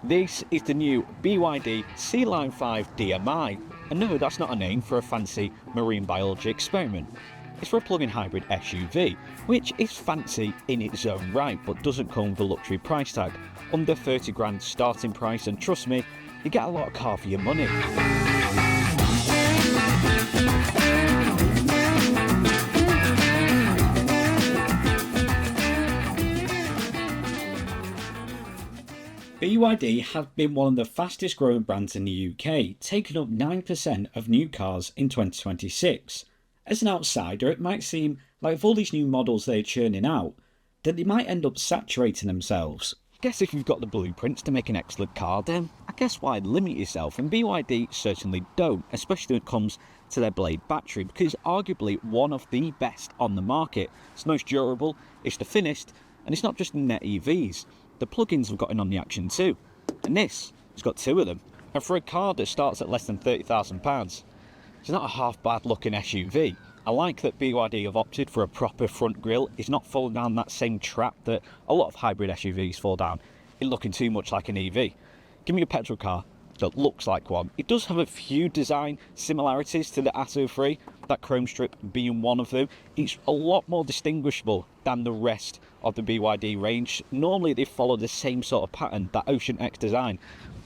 This is the new BYD Sealion 5 DMI, and no, that's not a name for a fancy marine biology experiment. It's for a plug-in hybrid SUV, which is fancy in its own right, but doesn't come with a luxury price tag. Under 30 grand starting price, and trust me, you get a lot of car for your money. BYD have been one of the fastest growing brands in the UK, taking up 9% of new cars in 2026. As an outsider, it might seem like with all these new models they're churning out, that they might end up saturating themselves. I guess if you've got the blueprints to make an excellent car, then I guess why limit yourself? And BYD certainly don't, especially when it comes to their Blade battery, because it's arguably one of the best on the market. It's the most durable, it's the thinnest, and it's not just net EVs. The plugins have got in on the action too, and this has got two of them. And for a car that starts at less than £30,000, it's not a half bad looking SUV. I like that BYD have opted for a proper front grille. It's not falling down that same trap that a lot of hybrid SUVs fall down, in looking too much like an EV. Give me a petrol car that looks like one. It does have a few design similarities to the Atto 3, that chrome strip being one of them. It's a lot more distinguishable than the rest of the BYD range. Normally they follow the same sort of pattern, that Ocean X design.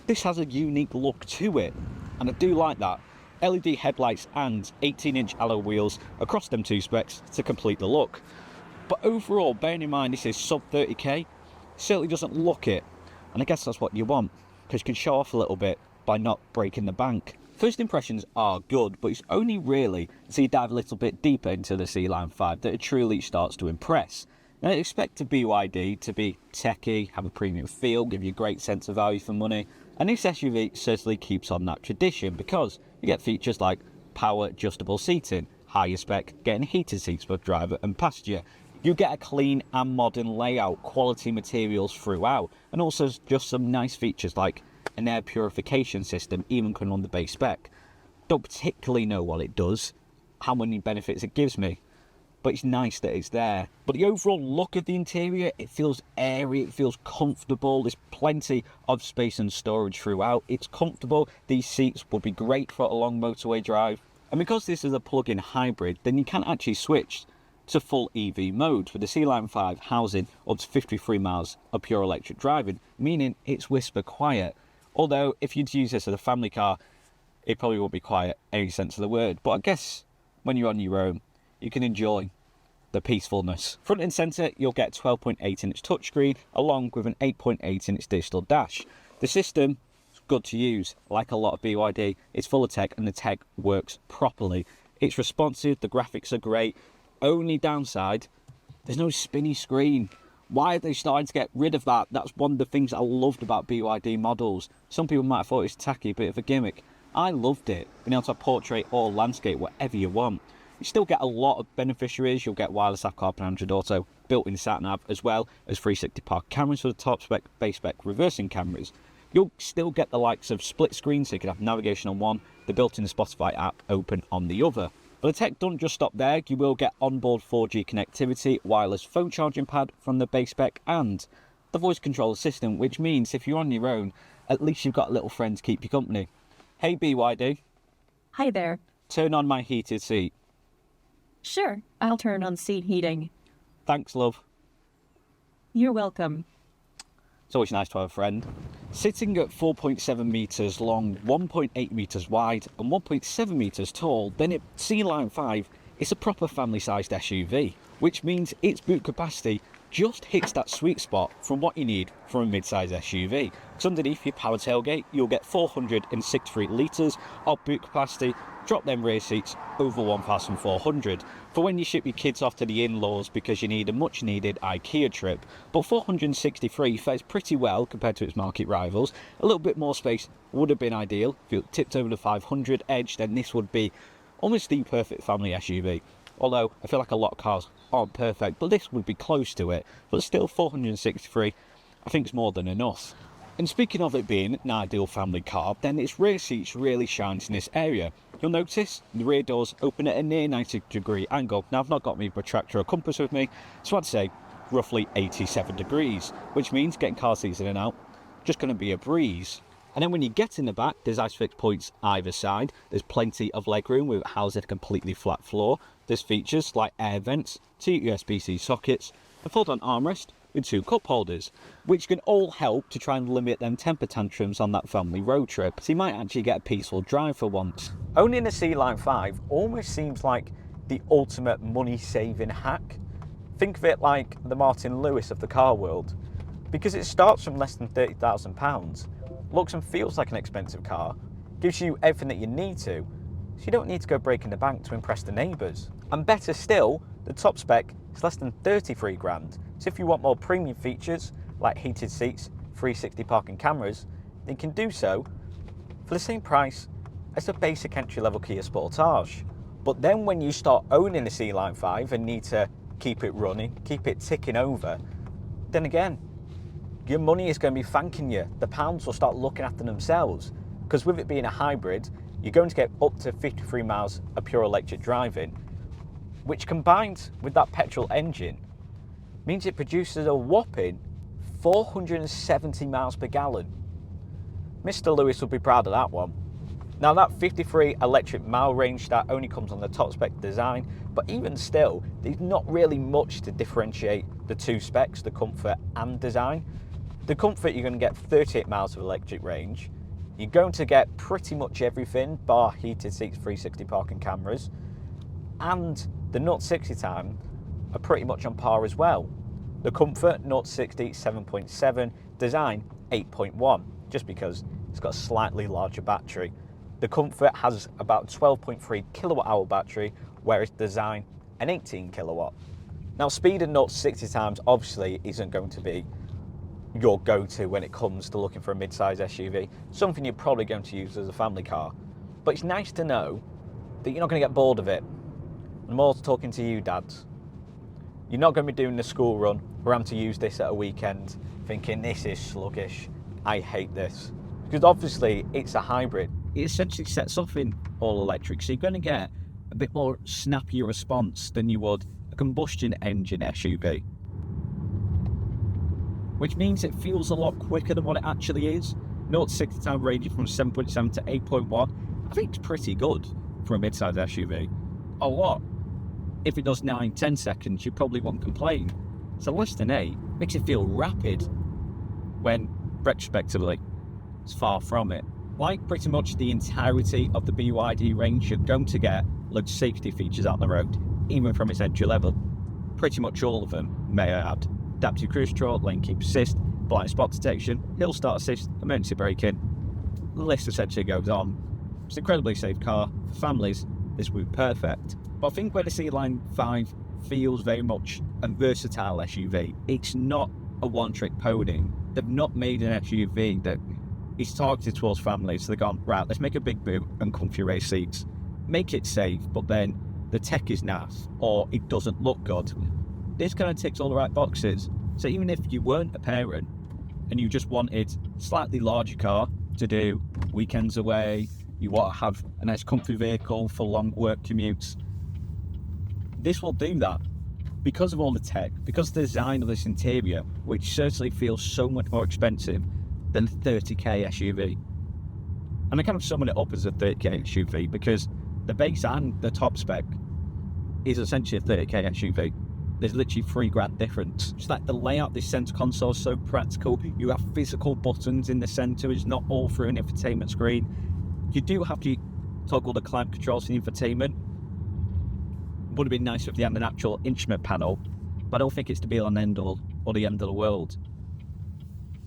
This has a unique look to it, and I do like that. LED headlights and 18-inch alloy wheels across them two specs to complete the look. But overall, bearing in mind this is sub 30k, certainly doesn't look it, and I guess that's what you want, because you can show off a little bit by not breaking the bank. First impressions are good, but it's only really as you dive a little bit deeper into the Sealion 5 that it truly starts to impress. Now, I expect a BYD to be techy, have a premium feel, give you a great sense of value for money, and this SUV certainly keeps on that tradition because you get features like power adjustable seating, higher spec, getting heated seats for driver and passenger. You get a clean and modern layout, quality materials throughout, and also just some nice features like an air purification system, even coming on the base spec. Don't particularly know what it does, how many benefits it gives me, but it's nice that it's there. But the overall look of the interior, it feels airy, it feels comfortable. There's plenty of space and storage throughout. It's comfortable. These seats would be great for a long motorway drive. And because this is a plug-in hybrid, then you can actually switch to full EV mode, with the Sealion 5 housing up to 53 miles of pure electric driving, meaning it's whisper quiet. Although if you'd use this as a family car, it probably won't be quiet any sense of the word. But I guess when you're on your own, you can enjoy the peacefulness. Front and centre, you'll get 12.8-inch touchscreen along with an 8.8-inch digital dash. The system is good to use. Like a lot of BYD, it's full of tech and the tech works properly. It's responsive, the graphics are great. Only downside, there's no spinny screen. Why are they starting to get rid of that? That's one of the things I loved about BYD models. Some people might have thought it's tacky, bit of a gimmick. I loved it, being able to portrait or landscape, whatever you want. You still get a lot of beneficiaries. You'll get wireless app CarPlay Android Auto, built-in sat-nav, as well as 360 park cameras for the top spec, base spec reversing cameras. You'll still get the likes of split screen, so you can have navigation on one, the built-in Spotify app open on the other. But the tech doesn't just stop there. You will get onboard 4G connectivity, wireless phone charging pad from the base spec, and the voice control assistant, which means if you're on your own, at least you've got a little friend to keep you company. Hey BYD. Hi there. Turn on my heated seat. Sure, I'll turn on seat heating. Thanks, love. You're welcome. It's always nice to have a friend. Sitting at 4.7 metres long, 1.8 metres wide and 1.7 metres tall, then it Sealion 5 is a proper family-sized SUV, which means its boot capacity just hits that sweet spot from what you need from a mid-size SUV. So underneath your power tailgate, you'll get 463 litres of boot capacity. Drop them rear seats over 1,400 for when you ship your kids off to the in-laws because you need a much-needed IKEA trip. But 463 fares pretty well compared to its market rivals. A little bit more space would have been ideal. If you tipped over the 500 edge, then this would be almost the perfect family SUV. Although I feel like a lot of cars aren't perfect, but this would be close to it. But still, 463, I think it's more than enough. And speaking of it being an ideal family car, then its rear seats really shines in this area. You'll notice the rear doors open at a near 90-degree angle. Now, I've not got my protractor or compass with me, so I'd say roughly 87 degrees, which means getting car seats in and out just going to be a breeze. And then when you get in the back, there's ISOFIX points either side. There's plenty of legroom with housing a completely flat floor. There's features like air vents, 2 USB-C sockets, a fold-on armrest with 2 cup holders, which can all help to try and limit them temper tantrums on that family road trip, so you might actually get a peaceful drive for once. Owning a Sealion 5 almost seems like the ultimate money-saving hack. Think of it like the Martin Lewis of the car world, because it starts from less than £30,000, looks and feels like an expensive car, gives you everything that you need to, so you don't need to go breaking the bank to impress the neighbours. And better still, the top spec is less than 33 grand, so if you want more premium features like heated seats, 360 parking cameras, then you can do so for the same price as a basic entry level Kia Sportage. But then when you start owning a Sealion 5 and need to keep it running, keep it ticking over, then again, your money is going to be thanking you. The pounds will start looking after themselves, because with it being a hybrid, you're going to get up to 53 miles of pure electric driving, which combined with that petrol engine means it produces a whopping 470 miles per gallon. Mr. Lewis will be proud of that one. Now that 53 electric mile range, that only comes on the top spec design, but even still, there's not really much to differentiate the two specs, the comfort and design. The comfort, you're going to get 38 miles of electric range. You're going to get pretty much everything, bar heated seats, 360 parking cameras, and the 0-60 time are pretty much on par as well. The comfort, 0-60, 7.7, design, 8.1, just because it's got a slightly larger battery. The comfort has about 12.3 kilowatt hour battery, whereas design, an 18 kilowatt. Now speed and 0-60 times obviously isn't going to be your go-to when it comes to looking for a mid-size SUV, something you're probably going to use as a family car. But it's nice to know that you're not going to get bored of it. I'm also talking to you dads. You're not going to be doing the school run or having to use this at a weekend thinking this is sluggish, I hate this. Because obviously it's a hybrid. It essentially sets off in all electric, so you're going to get a bit more snappier response than you would a combustion engine SUV. Which means it feels a lot quicker than what it actually is. 0-60 time ranging from 7.7 to 8.1. I think it's pretty good for a mid-size SUV. A lot. If it does 9-10 seconds, you probably won't complain. So less than 8 makes it feel rapid, when retrospectively, it's far from it. Like pretty much the entirety of the BYD range, you're going to get loads of safety features out on the road, even from its entry level. Pretty much all of them, may I add. Adaptive cruise control, lane keep assist, blind spot detection, hill start assist, emergency braking. The list essentially goes on. It's an incredibly safe car. For families, this would be perfect. But I think where the Sealion 5 feels very much a versatile SUV, it's not a one-trick pony. They've not made an SUV that is targeted towards families. So they've gone, right, let's make a big boot and comfy race seats. Make it safe, but then the tech is naff, or it doesn't look good. This kind of ticks all the right boxes. So even if you weren't a parent and you just wanted a slightly larger car to do weekends away, you want to have a nice comfy vehicle for long work commutes, this will do that. Because of all the tech, because of the design of this interior, which certainly feels so much more expensive than a 30k SUV. And I kind of summon it up as a 30k SUV because the base and the top spec is essentially a 30k SUV. There's literally £3,000 difference. It's like the layout, this center console is so practical. You have physical buttons in the center. It's not all through an infotainment screen. You do have to toggle the climate controls in the infotainment. Would have been nice if they had an actual instrument panel, but I don't think it's the be-all and end-all or the end of the world.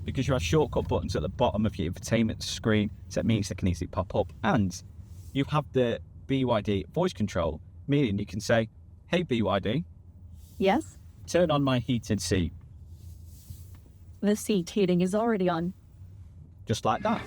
Because you have shortcut buttons at the bottom of your infotainment screen, so it means they can easily pop up. And you have the BYD voice control, meaning you can say, hey BYD, Yes? turn on my heated seat. The seat heating is already on. Just like that.